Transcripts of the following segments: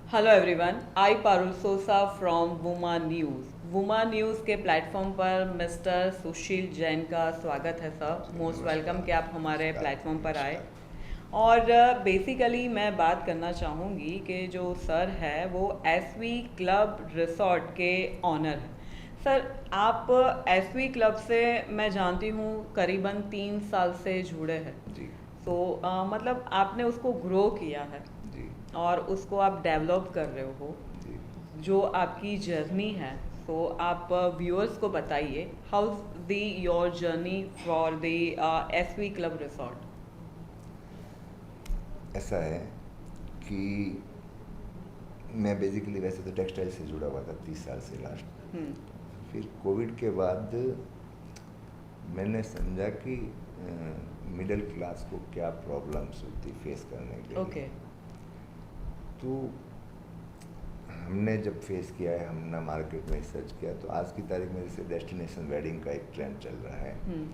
Hello everyone, I Parul Sosa from Vuma news. Vuma news के platform पर mister Sushil Jain का स्वागत है सर। जी मोस्ट वेलकम कि नमस्कार। आप हमारे नमस्कार। प्लेटफॉर्म पर आए। नमस्कार। और बेसिकली मैं बात करना चाहूँगी कि जो सर है वो एसवी क्लब रिसोर्ट के ऑनर हैं। सर, आप एसवी क्लब से मैं जानती हूँ करीबन 3 साल से जुड़े हैं। जी। तो मतलब आपने उसको ग्रो किया है जी। और उसको आप डेवलप कर रहे हो। जी। जो आपकी जर्नी है, तो आप व्यूअर्स को बताइए how the your journey for the SV club resort. ऐसा है कि मैं बेसिकली वैसे तो टेक्सटाइल से जुड़ा हुआ था 30 साल से लास्ट। हम्म। फिर कोविड के बाद मैंने समझा कि मिडिल क्लास को क्या प्रॉब्लम्स होती फेस करने के ओके। लिए। तो हमने जब फेस किया है, हमने मार्केट में सर्च किया, तो आज की तारीख में जैसे डेस्टिनेशन वेडिंग का एक ट्रेंड चल रहा है। हम्म।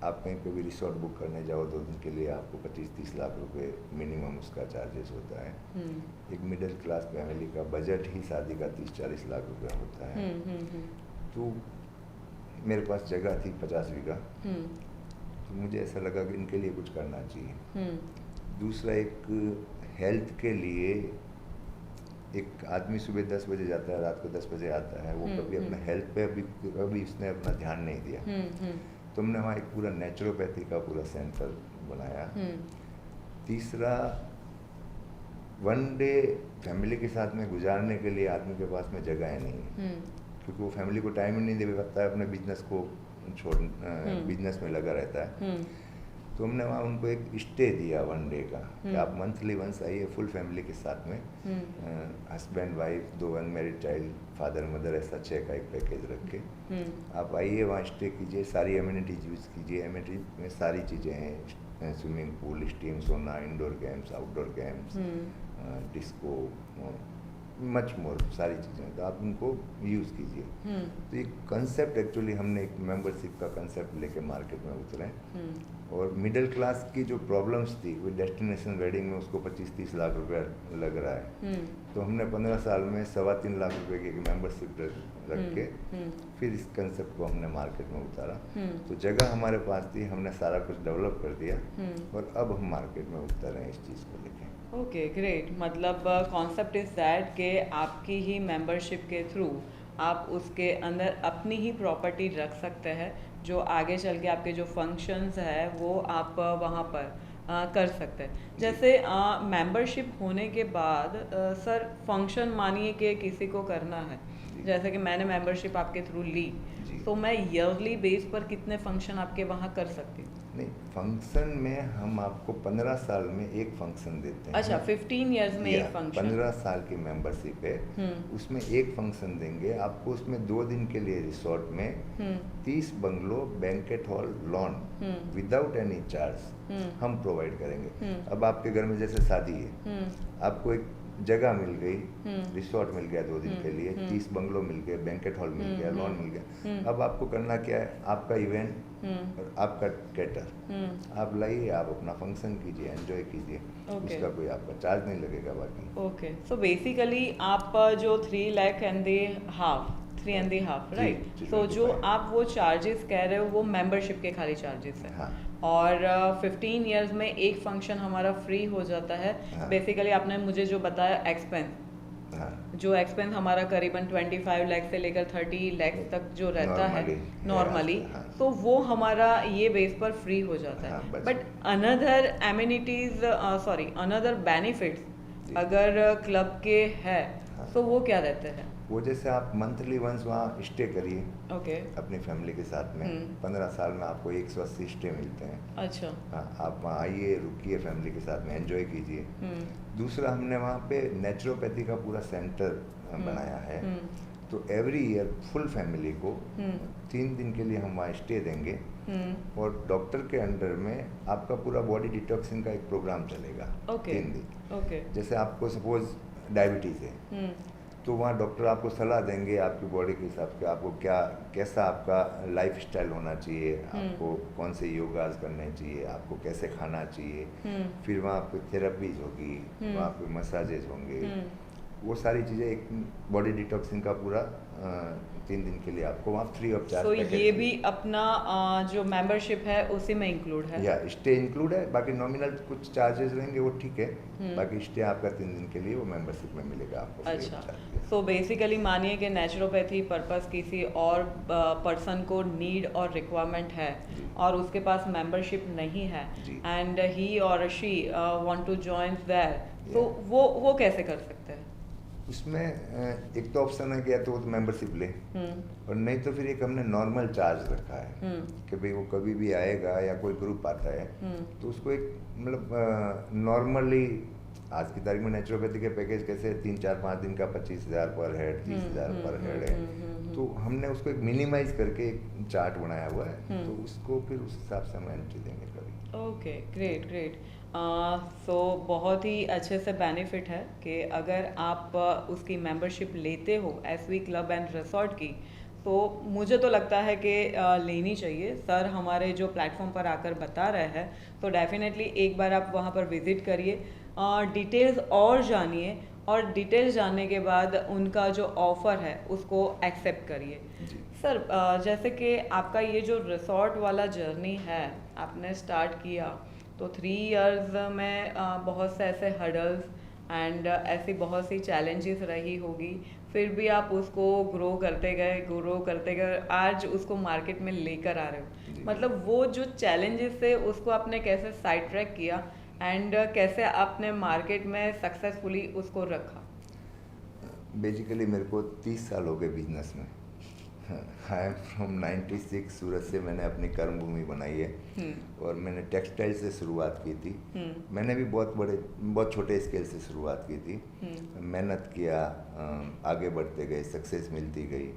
आप कहीं पे भी रिसोर्ट बुक करने जाओ 2 दिन के लिए आपको 25-30 लाख रुपए मिनिमम उसका चार्जेस होता है। हम्म। एक मिडिल क्लास फैमिली का बजट ही शादी का 30-40 लाख रुपया होता है। हम्म। हम्म। तो मेरे पास जगह थी 50 बीघा। हम्म। तो मुझे ऐसा लगा कि इनके लिए कुछ करना चाहिए। हम्म। दूसरा, एक हेल्थ के लिए, एक आदमी सुबह 10 बजे जाता है, रात को 10 बजे आता है, वो कभी अपना हेल्थ पे कभी उसने अपना ध्यान नहीं दिया। हम्म। तो हमने वहाँ एक पूरा नेचुरोपैथी का पूरा सेंटर बनाया। तीसरा, वन डे फैमिली के साथ में गुजारने के लिए आदमी के पास में जगह नहीं है, हम्म। क्योंकि वो फैमिली को टाइम ही नहीं दे पाता है, अपने बिजनेस को छोड़ बिजनेस में लगा रहता है। हम्म। तो हमने वहाँ उनको एक स्टे दिया 1 डे का, कि हम्म। आप मंथली वंस आइए फुल फैमिली के साथ में, husband wife, 2 unmarried child, father mother, ऐसा 6 का एक पैकेज रख के आप आइए, वहाँ स्टे कीजिए, सारी एमिनिटीज यूज़ कीजिए। एमिनिटीज में सारी चीज़ें हैं, स्विमिंग पूल, स्टीम सोना, indoor games, outdoor games, disco, much more, सारी चीज़ें, तो आप उनको यूज़ कीजिए। तो ये कंसेप्ट एक्चुअली हमने एक मेंबरशिप का कंसेप्ट लेके मार्केट में उतरे। और मिडिल क्लास की जो प्रॉब्लम्स थी, वो डेस्टिनेशन वेडिंग में उसको 25-30 लाख रुपया लग रहा है। तो हमने 15 साल में 3.25 लाख रुपए की एक मेंबरशिप रख के फिर इस कंसेप्ट को हमने मार्केट में उतारा। तो जगह हमारे पास थी, हमने सारा कुछ डेवलप कर दिया और अब हम मार्केट में उतर रहे हैं इस चीज़ को लेके। Okay, great. मतलब कॉन्सेप्ट इज़ दैट कि आपकी ही मेंबरशिप के थ्रू आप उसके अंदर अपनी ही प्रॉपर्टी रख सकते हैं, जो आगे चल के आपके जो फंक्शंस है वो आप वहाँ पर कर सकते हैं। जी। जैसे मेंबरशिप होने के बाद सर, फंक्शन मानिए कि किसी को करना है, जी। जैसे कि मैंने मेंबरशिप आपके थ्रू ली, जी। तो मैं ईयरली बेस पर कितने फंक्शन आपके वहाँ कर सकती हूँ? नहीं, फंक्शन में हम आपको 15 साल में एक फंक्शन देते हैं। अच्छा, 15 ईयर्स में एक फंक्शन। 15 साल की मेंबरशिप है, उसमें एक फंक्शन देंगे आपको। उसमें 2 दिन के लिए रिसोर्ट में 30 bungalow, banquet hall, lawn, without any charge हम प्रोवाइड करेंगे। अब आपके घर में जैसे शादी है, आपको एक जगह मिल गई, रिसोर्ट मिल गया 2 दिन के लिए, 30 बंगलो मिल गए, बैंकेट हॉल मिल गया, लॉन मिल गया। अब आपको करना क्या है, आपका इवेंट और आपका कैटर आप लाइए, आप अपना फंक्शन कीजिए, एंजॉय कीजिए। उसका कोई आपका चार्ज नहीं लगेगा बाकी। ओके, सो बेसिकली आप जो 3.5 राइट। जी, सो जो 25। आप वो चार्जेस कह रहे हो वो मेंबरशिप के खाली चार्जेस है। हाँ। और 15 इयर्स में एक फंक्शन हमारा फ्री हो जाता है। हाँ। बेसिकली आपने मुझे जो बताया एक्सपेंस, हाँ। जो एक्सपेंस हमारा करीबन 25 लाख से लेकर 30 लाख तक जो रहता है नॉर्मली, हाँ। तो वो हमारा ये बेस पर फ्री हो जाता हाँ, है। बस। But another amenities, sorry another benefits ji. अगर क्लब के है हाँ। तो वो क्या रहते हैं? वो जैसे आप मंथली वंस वहाँ स्टे करिए ओके। अपनी फैमिली के साथ में, 15 साल में आपको 180 स्टे मिलते हैं। अच्छा। हाँ, आप वहाँ आइए, रुकिए, फैमिली के साथ में एंजॉय कीजिए। दूसरा, हमने वहाँ पे नेचुरोपैथी का पूरा सेंटर बनाया है। तो एवरी ईयर फुल फैमिली को 3 दिन के लिए हम वहाँ स्टे देंगे और डॉक्टर के अंडर में आपका पूरा बॉडी डिटॉक्सिंग का एक प्रोग्राम चलेगा। ओके। 3 दिन। ओके। जैसे आपको सपोज डायबिटीज़ है, तो वहाँ डॉक्टर आपको सलाह देंगे आपकी बॉडी के हिसाब से, आपको क्या कैसा आपका लाइफ स्टाइल होना चाहिए, आपको कौन से योगास करने चाहिए, आपको कैसे खाना चाहिए। फिर वहाँ पे थेरेपीज होगी, वहाँ पे मसाजेज होंगे, वो सारी चीज़ें, एक बॉडी डिटॉक्सिंग का पूरा 3 दिन के लिए आपको वहाँ फ्री ऑफ चार्ज। तो ये भी अपना जो मेंबरशिप है उसी में इंक्लूड है? या स्टे इंक्लूड है, बाकी नॉमिनल कुछ चार्जेस रहेंगे वो ठीक है, हम्म। बाकी स्टे आपका 3 दिन के लिए वो मेंबरशिप में मिलेगा आपको free of अच्छा, charge। सो बेसिकली मानिए कि नेचुरोपैथी पर्पस किसी और पर्सन को नीड और रिक्वायरमेंट है जी। और उसके पास मेंबरशिप नहीं है जी। एंड ही और she want to join there, तो Yeah. वो कैसे कर सकते हैं? उसमें एक तो ऑप्शन है कि या तो वो मेंबरशिप ले, और नहीं तो फिर एक हमने नॉर्मल चार्ज रखा है कि भाई वो कभी भी आएगा या कोई ग्रुप आता है तो उसको एक मतलब नॉर्मली आज की तारीख में नेचुरोपैथी के पैकेज कैसे 3-4-5 दिन का 25,000 पर हेड, 30,000 पर हेड है, तो हमने उसको एक मिनिमाइज करके एक चार्ट बनाया हुआ है, तो उसको फिर उस हिसाब से हम एंट्री देंगे कभी। Okay, great great. सो बहुत ही अच्छे से बेनिफिट है कि अगर आप उसकी मेंबरशिप लेते हो एसवी क्लब एंड रिसॉर्ट की, तो मुझे तो लगता है कि लेनी चाहिए। सर हमारे जो प्लेटफॉर्म पर आकर बता रहे हैं, तो डेफिनेटली एक बार आप वहाँ पर विज़िट करिए, डिटेल्स और जानिए, और डिटेल्स जानने के बाद उनका जो ऑफ़र है उसको एक्सेप्ट करिए। जी। सर जैसे कि आपका ये जो रिसॉर्ट वाला जर्नी है आपने स्टार्ट किया, तो 3 इयर्स में बहुत से ऐसे हर्डल्स एंड ऐसी बहुत सी चैलेंजेस रही होगी, फिर भी आप उसको ग्रो करते गए, आज उसको मार्केट में लेकर आ रहे हो। जी। मतलब वो जो चैलेंजेस थे उसको आपने कैसे साइड ट्रैक किया एंड कैसे आपने मार्केट में सक्सेसफुली उसको रखा? बेसिकली मेरे को 30 साल हो गए बिजनेस में। आई एम फ्रॉम 96, सूरत से मैंने अपनी कर्म भूमि बनाई है, और मैंने टेक्सटाइल से शुरुआत की थी। मैंने भी बहुत छोटे स्केल से शुरुआत की थी, मेहनत किया, आगे बढ़ते गए, सक्सेस मिलती गई,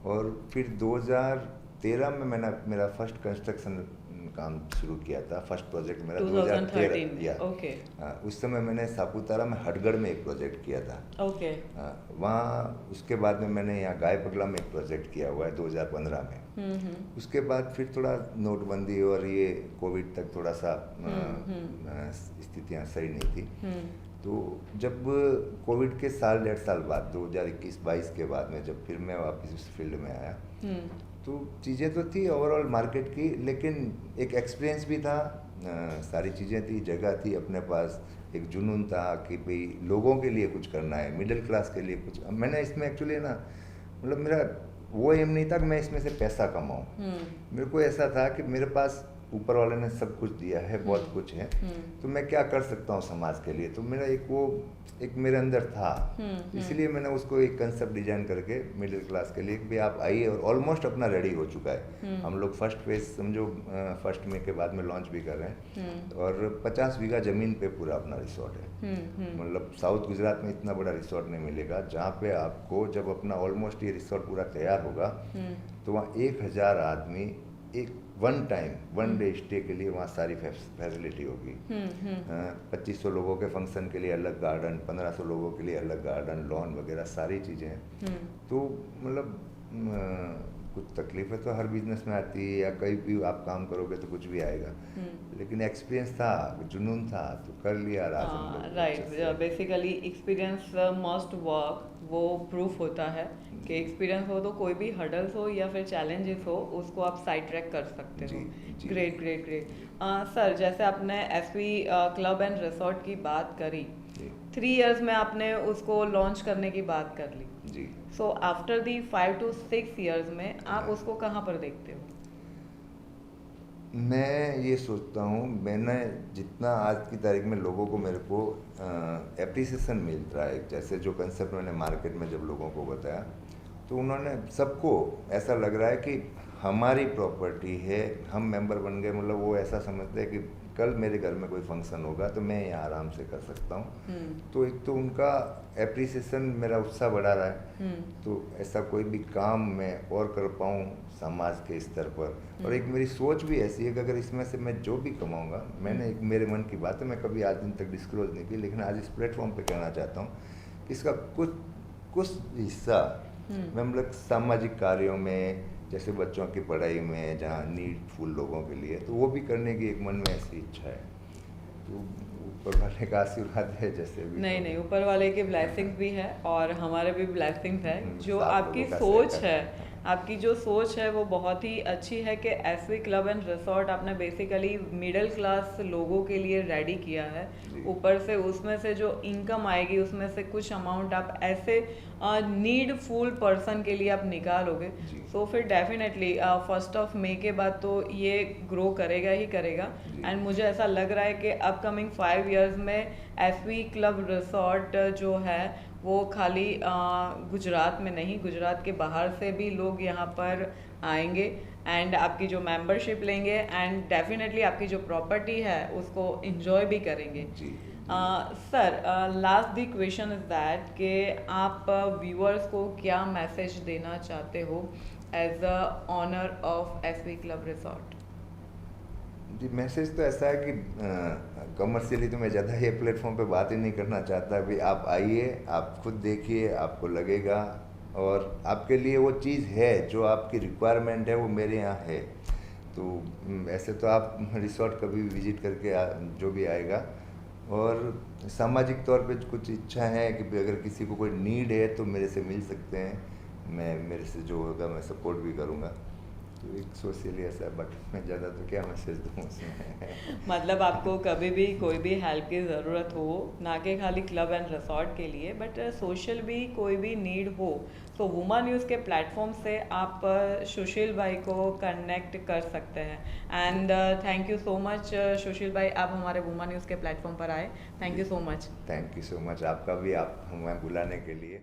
और फिर 2013 में मैंने मेरा फर्स्ट कंस्ट्रक्शन काम शुरू किया था। फर्स्ट प्रोजेक्ट मेरा 2013 या ओके। उस समय मैंने सापुतारा में हटगढ़ में एक प्रोजेक्ट किया था। ओके। वहाँ उसके बाद में मैंने यहाँ गाय पगला में एक प्रोजेक्ट किया हुआ है 2015 में। उसके बाद फिर थोड़ा नोटबंदी और ये कोविड तक थोड़ा सा स्थितियाँ सही नहीं थी, तो जब कोविड के साल 1.5 साल बाद 2021-22 के बाद में जब फिर मैं वापस उस फील्ड में आया, तो चीज़ें तो थी ओवरऑल मार्केट की, लेकिन एक एक्सपीरियंस भी था, सारी चीज़ें थी, जगह थी अपने पास, एक जुनून था कि भाई लोगों के लिए कुछ करना है, मिडिल क्लास के लिए कुछ। मैंने इसमें एक्चुअली ना मतलब मेरा वो एम नहीं था कि मैं इसमें से पैसा कमाऊँ। मेरे को ऐसा था कि मेरे पास ऊपर वाले ने सब कुछ दिया है, बहुत कुछ है, तो मैं क्या कर सकता हूँ समाज के लिए। तो मेरा एक मेरे अंदर था, इसलिए मैंने उसको एक कंसेप्ट डिजाइन करके मिडिल क्लास के लिए भी आप आइए, और ऑलमोस्ट अपना रेडी हो चुका है। हम लोग फर्स्ट फेज समझो 1 मई के बाद में लॉन्च भी कर रहे हैं, और 50 बीघा जमीन पे पूरा अपना रिसोर्ट है। मतलब साउथ गुजरात में इतना बड़ा रिसोर्ट नहीं मिलेगा, जहाँ पे आपको जब अपना ऑलमोस्ट ये रिसोर्ट पूरा तैयार होगा, तो वहाँ 1000 आदमी एक वन डे स्टे के लिए वहाँ सारी फैसिलिटी होगी। 2500 लोगों के फंक्शन के लिए अलग गार्डन, 1500 लोगों के लिए अलग गार्डन, लॉन वगैरह सारी चीज़ें हैं। तो मतलब कुछ तकलीफें तो हर बिजनेस में आती है, या कहीं भी आप काम करोगे तो कुछ भी आएगा, लेकिन एक्सपीरियंस था, जुनून था, तो कर लिया। Right, basically experience must work, वो प्रूफ होता है कि एक्सपीरियंस हो तो कोई भी हर्डल्स हो या फिर चैलेंजेस हो, उसको आप साइड ट्रैक कर सकते हो। Great great great. सर जैसे आपने एसवी क्लब एंड रिसॉर्ट की बात करी, 3 इयर्स में आपने उसको लॉन्च करने की बात कर ली ji. So after the 5 to 6 years में आप उसको कहाँ पर देखते हो? मैं ये सोचता हूँ, मैंने जितना आज की तारीख में लोगों को मेरे को एप्रिसिएशन मिल रहा है, जैसे जो कंसेप्ट मैंने मार्केट में जब लोगों को बताया, तो उन्होंने सबको ऐसा लग रहा है कि हमारी प्रॉपर्टी है, हम मेंबर बन गए, मतलब वो ऐसा समझते हैं कि कल मेरे घर में कोई फंक्शन होगा तो मैं यहाँ आराम से कर सकता हूँ। तो एक तो उनका एप्रिसिएशन, मेरा उत्साह बढ़ा रहा है, तो ऐसा कोई भी काम मैं और कर पाऊँ समाज के स्तर पर। और एक मेरी सोच भी ऐसी है कि अगर इसमें से मैं जो भी कमाऊँगा, मैंने एक मेरे मन की बात है, मैं कभी आज दिन तक डिस्क्लोज नहीं की, लेकिन आज इस प्लेटफॉर्म पर कहना चाहता हूँ कि इसका कुछ हिस्सा मैं मतलब सामाजिक कार्यों में, जैसे बच्चों की पढ़ाई में, जहाँ नीडफुल लोगों के लिए, तो वो भी करने की एक मन में ऐसी इच्छा है। तो ऊपर वाले का आशीर्वाद है जैसे भी। नहीं नहीं, ऊपर वाले की ब्लेसिंग्स भी है और हमारे भी ब्लेसिंग्स है। जो सात आपकी लोगों का सोच सहकार। है, आपकी जो सोच है वो बहुत ही अच्छी है कि एसवी क्लब एंड रिसोर्ट आपने बेसिकली मिडिल क्लास लोगों के लिए रेडी किया है। जी। ऊपर से उसमें से जो इनकम आएगी उसमें से कुछ अमाउंट आप ऐसे नीडफुल पर्सन के लिए आप निकालोगे। जी। सो फिर डेफिनेटली 1 मई के बाद तो ये ग्रो करेगा ही करेगा। जी। एंड मुझे ऐसा लग रहा है कि अपकमिंग 5 इयर्स में एसवी क्लब रिसोर्ट जो है वो खाली गुजरात में नहीं, गुजरात के बाहर से भी लोग यहाँ पर आएंगे एंड आपकी जो मेंबरशिप लेंगे एंड डेफिनेटली आपकी जो प्रॉपर्टी है उसको एंजॉय भी करेंगे। Ji. Sir, last the question is that कि आप व्यूअर्स को क्या मैसेज देना चाहते हो as a owner of SV club resort? Ji, message तो ऐसा है कि कमर्शियली तो मैं ज़्यादा ये प्लेटफॉर्म पे बात ही नहीं करना चाहता। भी आप आइए, आप खुद देखिए, आपको लगेगा और आपके लिए वो चीज़ है जो आपकी रिक्वायरमेंट है वो मेरे यहाँ है। तो ऐसे तो आप रिसोर्ट कभी भी विजिट करके जो भी आएगा। और सामाजिक तौर पे कुछ इच्छा है कि अगर किसी को कोई नीड है तो मेरे से मिल सकते हैं। मैं मेरे से जो होगा मैं सपोर्ट भी करूँगा। तो एक सोशली ऐसा है, बट मैं ज़्यादा तो क्या मैसेज दूँ उसमें। मतलब आपको कभी भी कोई भी हेल्प की ज़रूरत हो, ना कि खाली क्लब एंड रिसोर्ट के लिए बट सोशल भी कोई भी नीड हो, तो वुमा न्यूज़ के प्लेटफॉर्म से आप सुशील भाई को कनेक्ट कर सकते हैं। And thank you so much Sushil भाई, आप हमारे वुमा न्यूज़ के प्लेटफॉर्म पर आए। Thank you so much. Thank you so much आपका भी, आप हमें बुलाने के लिए।